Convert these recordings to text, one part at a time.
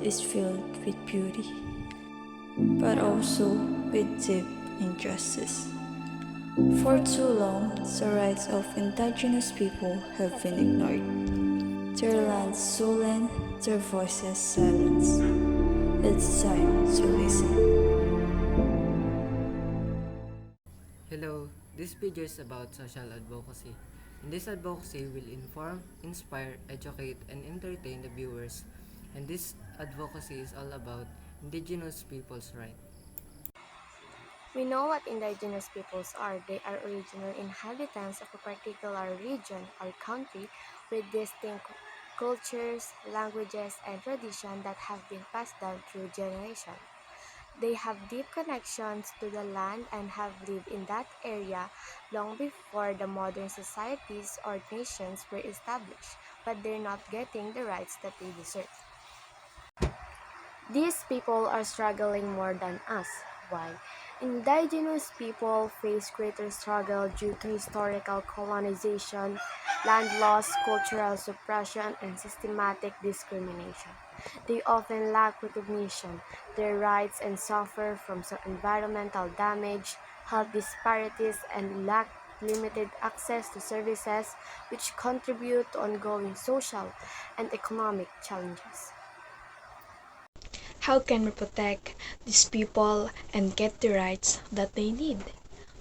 is filled with beauty, but also with deep injustice. For too long, the rights of indigenous people have been ignored, their lands stolen, their voices silenced. It's time to listen. Hello, this video is about social advocacy. In this advocacy will inform, inspire, educate, and entertain the viewers. And this advocacy is all about indigenous people's rights. We know what indigenous peoples are. They are original inhabitants of a particular region or country with distinct cultures, languages, and traditions that have been passed down through generations. They have deep connections to the land and have lived in that area long before the modern societies or nations were established, but they're not getting the rights that they deserve. These people are struggling more than us. Why? Indigenous people face greater struggle due to historical colonization, land loss, cultural suppression, and systematic discrimination. They often lack recognition, their rights, and suffer from environmental damage, health disparities, and lack limited access to services which contribute to ongoing social and economic challenges. How can we protect these people and get the rights that they need?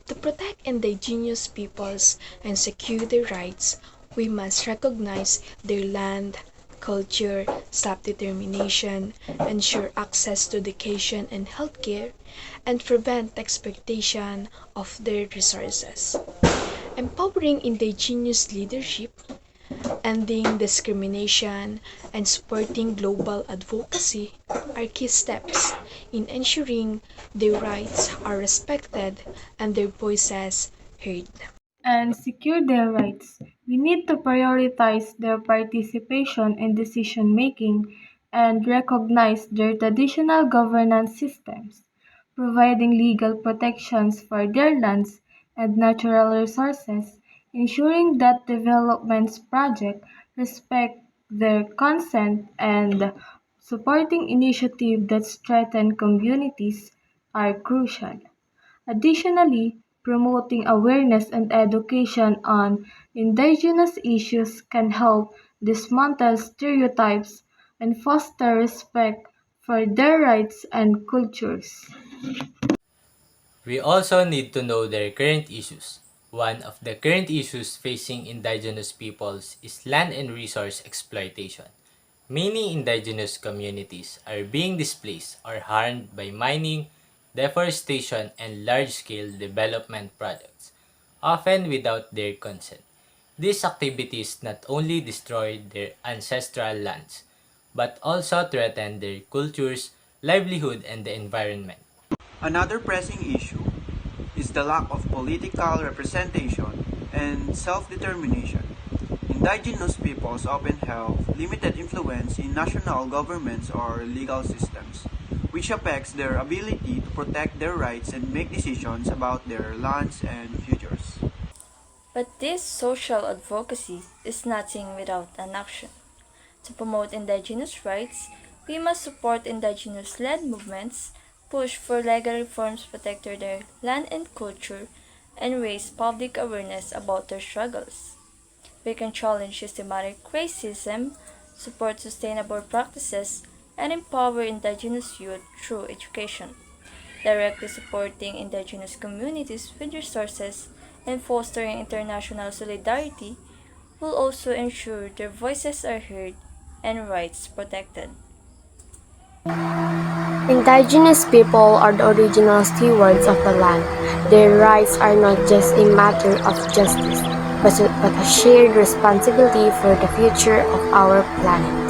To protect indigenous peoples and secure their rights, we must recognize their land, culture, self-determination, ensure access to education and healthcare, and prevent exploitation of their resources. Empowering indigenous leadership, ending discrimination, and supporting global advocacy are key steps in ensuring their rights are respected and their voices heard. And secure their rights. We need to prioritize their participation in decision making and recognize their traditional governance systems, providing legal protections for their lands and natural resources, ensuring that development projects respect their consent, and supporting initiatives that strengthen communities are crucial. Additionally, promoting awareness and education on indigenous issues can help dismantle stereotypes and foster respect for their rights and cultures. We also need to know their current issues. One of the current issues facing indigenous peoples is land and resource exploitation. Many indigenous communities are being displaced or harmed by mining, deforestation, and large-scale development projects, often without their consent. These activities not only destroy their ancestral lands, but also threaten their cultures, livelihood, and the environment. Another pressing issue is the lack of political representation and self-determination. Indigenous peoples often have limited influence in national governments or legal systems, which affects their ability to protect their rights and make decisions about their lands and futures. But this social advocacy is nothing without an action. To promote indigenous rights, we must support indigenous led movements, push for legal reforms to protect their land and culture, and raise public awareness about their struggles. We can challenge systematic racism, support sustainable practices, and empower indigenous youth through education. Directly supporting indigenous communities with resources and fostering international solidarity will also ensure their voices are heard and rights protected. Indigenous people are the original stewards of the land. Their rights are not just a matter of justice, but a shared responsibility for the future of our planet.